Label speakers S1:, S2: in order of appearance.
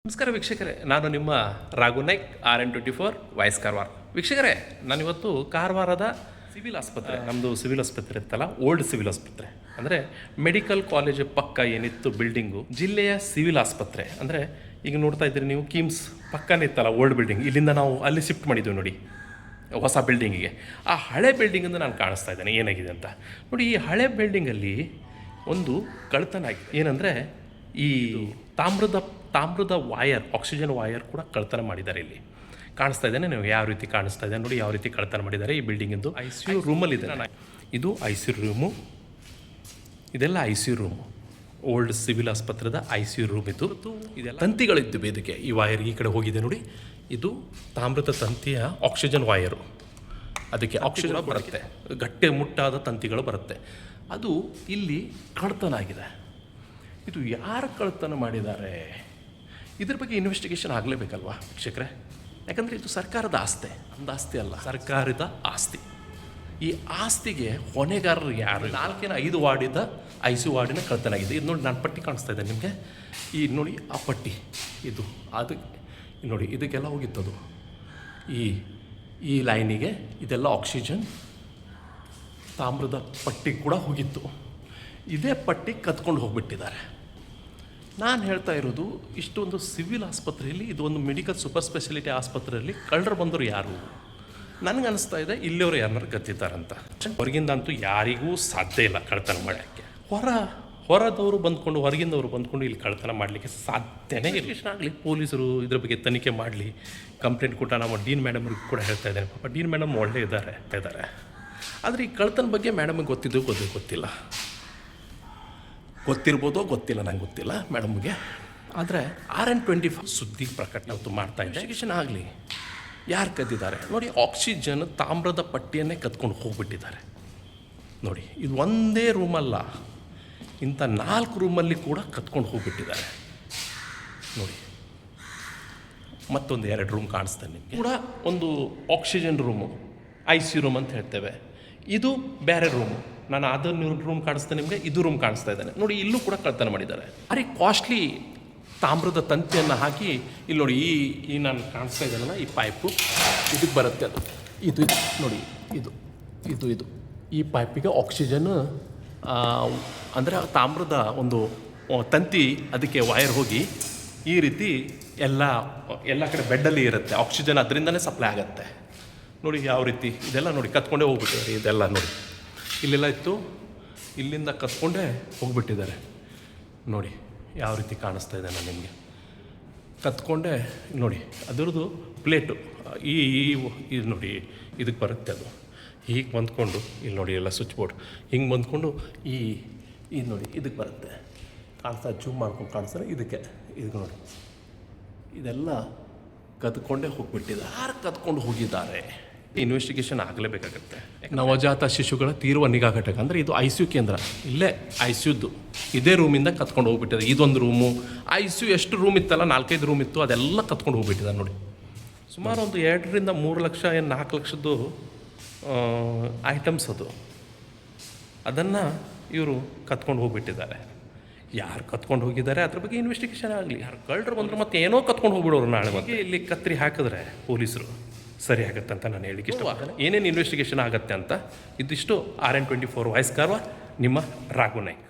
S1: ನಮಸ್ಕಾರ ವೀಕ್ಷಕರೇ, ನಾನು ನಿಮ್ಮ ರಾಘು ನಾಯ್ಕ್ RN24 ವಾಯ್ಸ್ ಕಾರವಾರ. ವೀಕ್ಷಕರೇ, ನಾನಿವತ್ತು ಕಾರವಾರದ ಸಿವಿಲ್ ಆಸ್ಪತ್ರೆ, ನಮ್ಮದು ಸಿವಿಲ್ ಆಸ್ಪತ್ರೆ ಇತ್ತಲ್ಲ, ಓಲ್ಡ್ ಸಿವಿಲ್ ಆಸ್ಪತ್ರೆ ಅಂದರೆ ಮೆಡಿಕಲ್ ಕಾಲೇಜ್ ಪಕ್ಕ ಏನಿತ್ತು ಬಿಲ್ಡಿಂಗು, ಜಿಲ್ಲೆಯ ಸಿವಿಲ್ ಆಸ್ಪತ್ರೆ ಅಂದರೆ ಈಗ ನೋಡ್ತಾ ಇದ್ದೀರಿ ನೀವು, ಕಿಮ್ಸ್ ಪಕ್ಕನೇ ಇತ್ತಲ್ಲ ಓಲ್ಡ್ ಬಿಲ್ಡಿಂಗ್, ಇಲ್ಲಿಂದ ನಾವು ಅಲ್ಲಿ ಶಿಫ್ಟ್ ಮಾಡಿದ್ದೀವಿ ನೋಡಿ ಹೊಸ ಬಿಲ್ಡಿಂಗಿಗೆ. ಆ ಹಳೆ ಬಿಲ್ಡಿಂಗಿಂದ ನಾನು ಕಾಣಿಸ್ತಾ ಇದ್ದೇನೆ ಏನಾಗಿದೆ ಅಂತ ನೋಡಿ. ಈ ಹಳೆ ಬಿಲ್ಡಿಂಗಲ್ಲಿ ಒಂದು ಕಳ್ತನ ಆಗಿದೆ. ಏನಂದರೆ ಈ ತಾಮ್ರದ ವಾಯರ್, ಆಕ್ಸಿಜನ್ ವಾಯರ್ ಕೂಡ ಕಳ್ತನ ಮಾಡಿದ್ದಾರೆ. ಇಲ್ಲಿ ಕಾಣಿಸ್ತಾ ಇದ್ದೇನೆ ನೀವು, ಯಾವ ರೀತಿ ಕಾಣಿಸ್ತಾ ಇದೆ ನೋಡಿ, ಯಾವ ರೀತಿ ಕಳ್ತನ ಮಾಡಿದ್ದಾರೆ. ಈ ಬಿಲ್ಡಿಂಗಿಂದು ICU ರೂಮಲ್ಲಿದೆ. ಇದು ICU ರೂಮು, ಇದೆಲ್ಲ ICU ರೂಮು, ಓಲ್ಡ್ ಸಿವಿಲ್ ಆಸ್ಪತ್ರೆದ ICU ರೂಮ್ ಇತ್ತು. ಇದೆಲ್ಲ ತಂತಿಗಳಿದ್ದು ಇದಕ್ಕೆ. ಈ ವಾಯರ್ ಈ ಕಡೆ ಹೋಗಿದೆ ನೋಡಿ, ಇದು ತಾಮ್ರದ ತಂತಿಯ ಆಕ್ಸಿಜನ್ ವಾಯರು. ಅದಕ್ಕೆ ಆಕ್ಸಿಜನ್ ಬರುತ್ತೆ, ಗಟ್ಟಿ ಮುಟ್ಟಾದ ತಂತಿಗಳು ಬರುತ್ತೆ. ಅದು ಇಲ್ಲಿ ಕಳ್ತನ ಆಗಿದೆ. ಇದು ಯಾರು ಕಳ್ತನ ಮಾಡಿದ್ದಾರೆ, ಇದ್ರ ಬಗ್ಗೆ ಇನ್ವೆಸ್ಟಿಗೇಷನ್ ಆಗಲೇಬೇಕಲ್ವಾ ವೀಕ್ಷಕರೇ? ಯಾಕಂದರೆ ಇದು ಸರ್ಕಾರದ ಆಸ್ತಿ, ಒಂದು ಆಸ್ತಿ ಅಲ್ಲ, ಸರ್ಕಾರದ ಆಸ್ತಿ. ಈ ಆಸ್ತಿಗೆ ಹೊಣೆಗಾರರು ಯಾರು? 4-5 ವಾರ್ಡಿದ ICU ವಾರ್ಡಿನ ಕಳ್ತನ ಆಗಿದೆ. ಇದು ನೋಡಿ, ನಾನು ಪಟ್ಟಿ ಕಾಣಿಸ್ತಾ ಇದೆ ನಿಮಗೆ, ಈ ನೋಡಿ ಆ ಪಟ್ಟಿ, ಇದು ಅದು ನೋಡಿ, ಇದಕ್ಕೆಲ್ಲ ಹೋಗಿತ್ತದು. ಈ ಲೈನಿಗೆ ಇದೆಲ್ಲ ಆಕ್ಸಿಜನ್ ತಾಮ್ರದ ಪಟ್ಟಿ ಕೂಡ ಹೋಗಿತ್ತು. ಇದೇ ಪಟ್ಟಿ ಕತ್ಕೊಂಡು ಹೋಗಿಬಿಟ್ಟಿದ್ದಾರೆ. ನಾನು ಹೇಳ್ತಾ ಇರೋದು, ಇಷ್ಟೊಂದು ಸಿವಿಲ್ ಆಸ್ಪತ್ರೆಯಲ್ಲಿ, ಇದು ಒಂದು ಮೆಡಿಕಲ್ ಸೂಪರ್ ಸ್ಪೆಷಾಲಿಟಿ ಆಸ್ಪತ್ರೆಯಲ್ಲಿ ಕಳ್ಳರು ಬಂದರು ಯಾರು? ನನಗೆ ಅನಿಸ್ತಾ ಇದೆ ಇಲ್ಲಿಯವರು ಯಾರನ್ನಾರು ಕತ್ತಿದ್ದಾರಂತ. ಹೊರಗಿಂದಂತೂ ಯಾರಿಗೂ ಸಾಧ್ಯ ಇಲ್ಲ ಕಳ್ತನ ಮಾಡೋಕ್ಕೆ. ಹೊರದವರು ಬಂದ್ಕೊಂಡು, ಹೊರಗಿಂದವರು ಬಂದ್ಕೊಂಡು ಇಲ್ಲಿ ಕಳ್ತನ ಮಾಡಲಿಕ್ಕೆ ಸಾಧ್ಯನೇ ಇಲ್ಲ. ಆಗಲಿ ಪೊಲೀಸರು ಇದ್ರ ಬಗ್ಗೆ ತನಿಖೆ ಮಾಡಲಿ, ಕಂಪ್ಲೇಂಟ್ ಕೊಟ್ಟ. ನಮ್ಮ ಡೀನ್ ಮೇಡಮ್ರಿಗೆ ಕೂಡ ಹೇಳ್ತಾ ಇದ್ದೇನೆ, ಪಾಪ ಡೀನ್ ಮೇಡಮ್ ಒಳ್ಳೆ ಇದ್ದಾರೆ. ಆದರೆ ಈ ಕಳ್ತನ ಬಗ್ಗೆ ಮೇಡಮಿಗೆ ಗೊತ್ತಿಲ್ಲ, ಗೊತ್ತಿರ್ಬೋದೋ ಗೊತ್ತಿಲ್ಲ, ನಂಗೆ ಗೊತ್ತಿಲ್ಲ ಮೇಡಮ್ಗೆ. ಆದರೆ RN24 ಸುದ್ದಿ ಪ್ರಕಟ ಮಾಡ್ತಾ ಇದ್ದೆ. ಇನ್ವೆಸ್ಟಿಗೇಷನ್ ಆಗಲಿ, ಯಾರು ಕದ್ದಿದ್ದಾರೆ ನೋಡಿ. ಆಕ್ಸಿಜನ್ ತಾಮ್ರದ ಪಟ್ಟಿಯನ್ನೇ ಕತ್ಕೊಂಡು ಹೋಗ್ಬಿಟ್ಟಿದ್ದಾರೆ ನೋಡಿ. ಇದು ಒಂದೇ ರೂಮಲ್ಲ, ಇಂಥ 4 ರೂಮಲ್ಲಿ ಕೂಡ ಕತ್ಕೊಂಡು ಹೋಗ್ಬಿಟ್ಟಿದ್ದಾರೆ ನೋಡಿ. ಮತ್ತೊಂದು 2 ರೂಮ್ ಕಾಣಿಸ್ತಾನೆ ನಿಮಗೆ ಕೂಡ. ಒಂದು ಆಕ್ಸಿಜನ್ ರೂಮು, ICU ರೂಮ್ ಅಂತ ಹೇಳ್ತೇವೆ. ಇದು ಬೇರೆ ರೂಮು. ನಾನು ಅದನ್ನು ರೂಮ್ ಕಾಣಿಸ್ತೇನೆ ನಿಮಗೆ, ಇದು ರೂಮ್ ಕಾಣಿಸ್ತಾ ಇದ್ದಾನೆ ನೋಡಿ. ಇಲ್ಲೂ ಕೂಡ ಕಳ್ತನ ಮಾಡಿದ್ದಾರೆ. ಅರೆ ಕಾಸ್ಟ್ಲಿ ತಾಮ್ರದ ತಂತಿಯನ್ನು ಹಾಕಿ ಇಲ್ಲಿ ನೋಡಿ, ಈ ನಾನು ಕಾಣಿಸ್ತಾ ಇದ್ದಾನಲ್ಲ, ಈ ಪೈಪು ಇದಕ್ಕೆ ಬರುತ್ತೆ. ಅದು ಇದು ನೋಡಿ, ಇದು ಈ ಪೈಪಿಗೆ ಆಕ್ಸಿಜನ್ ಅಂದರೆ ತಾಮ್ರದ ಒಂದು ತಂತಿ, ಅದಕ್ಕೆ ವೈರ್ ಹೋಗಿ ಈ ರೀತಿ ಎಲ್ಲ ಕಡೆ ಬೆಡ್ಡಲ್ಲಿ ಇರುತ್ತೆ ಆಕ್ಸಿಜನ್, ಅದರಿಂದನೇ ಸಪ್ಲೈ ಆಗುತ್ತೆ ನೋಡಿ. ಯಾವ ರೀತಿ ಇದೆಲ್ಲ ನೋಡಿ, ಕತ್ಕೊಂಡೇ ಹೋಗ್ಬಿಟ್ಟಿದ್ದಾರೆ. ಇದೆಲ್ಲ ನೋಡಿ, ಇಲ್ಲೆಲ್ಲ ಇತ್ತು, ಇಲ್ಲಿಂದ ಕತ್ಕೊಂಡೇ ಹೋಗ್ಬಿಟ್ಟಿದ್ದಾರೆ ನೋಡಿ. ಯಾವ ರೀತಿ ಕಾಣಿಸ್ತಾ ಇದೆ ನಾನು ನಿಮಗೆ, ಕತ್ಕೊಂಡೆ ನೋಡಿ. ಅದರದ್ದು ಪ್ಲೇಟು ಇದು ನೋಡಿ, ಇದಕ್ಕೆ ಬರುತ್ತೆ. ಅದು ಹೀಗೆ ಬಂದ್ಕೊಂಡು ಇಲ್ಲಿ ನೋಡಿ, ಎಲ್ಲ ಸ್ವಿಚ್ ಬೋರ್ಡ್ ಹಿಂಗೆ ಬಂದ್ಕೊಂಡು ಇದು ನೋಡಿ, ಇದಕ್ಕೆ ಬರುತ್ತೆ. ಕಾಣಿಸ್ತಾ, ಜೂಮ್ ಮಾಡ್ಕೊಂಡು ಕಾಣಿಸ್ತಾರೆ. ಇದಕ್ಕೆ ನೋಡಿ, ಇದೆಲ್ಲ ಕತ್ಕೊಂಡೇ ಹೋಗ್ಬಿಟ್ಟಿದ್ದಾರೆ. ಯಾರು ಕತ್ಕೊಂಡು ಹೋಗಿದ್ದಾರೆ? ಇನ್ವೆಸ್ಟಿಗೇಷನ್ ಆಗಲೇಬೇಕಾಗತ್ತೆ. ನವಜಾತ ಶಿಶುಗಳ ತೀವ್ರ ನಿಗಾ ಘಟಕ ಅಂದರೆ ಇದು ICU ಕೇಂದ್ರ. ಇಲ್ಲೇ ICUದ್ದು ಇದೇ ರೂಮಿಂದ ಕತ್ಕೊಂಡು ಹೋಗ್ಬಿಟ್ಟಿದೆ. ಇದೊಂದು ರೂಮು, ICU ಎಷ್ಟು ರೂಮ್ ಇತ್ತಲ್ಲ, 4-5 ರೂಮ್ ಇತ್ತು, ಅದೆಲ್ಲ ಕತ್ಕೊಂಡು ಹೋಗ್ಬಿಟ್ಟಿದೆ ನೋಡಿ. ಸುಮಾರು ಒಂದು 2-3 ಲಕ್ಷ, 4 ಲಕ್ಷದ್ದು ಐಟಮ್ಸ್ ಅದು. ಅದನ್ನು ಇವರು ಕತ್ಕೊಂಡು ಹೋಗ್ಬಿಟ್ಟಿದ್ದಾರೆ. ಯಾರು ಕತ್ಕೊಂಡು ಹೋಗಿದ್ದಾರೆ ಅದ್ರ ಬಗ್ಗೆ ಇನ್ವೆಸ್ಟಿಗೇಷನ್ ಆಗಲಿ. ಯಾರು ಕಳ್ಳರು ಬಂದರು ಮತ್ತೆ ಏನೋ ಕತ್ಕೊಂಡು ಹೋಗ್ಬಿಡೋರು ನಾಳೆ ಬಗ್ಗೆ ಇಲ್ಲಿ ಕತ್ರಿ ಹಾಕಿದ್ರೆ ಪೊಲೀಸರು ಸರಿ ಆಗುತ್ತೆ ಅಂತ ನಾನು ಹೇಳಿಕ್ಕೆ ಇಷ್ಟಪಡ್ತೇನೆ. ಏನೇನು ಇನ್ವೆಸ್ಟಿಗೇಷನ್ ಆಗುತ್ತೆ ಅಂತ. ಇದಿಷ್ಟು RN24 ವಾಯ್ಸ್ ಕಾರವಾರ, ನಿಮ್ಮ ರಾಘು ನಾಯ್ಕ್.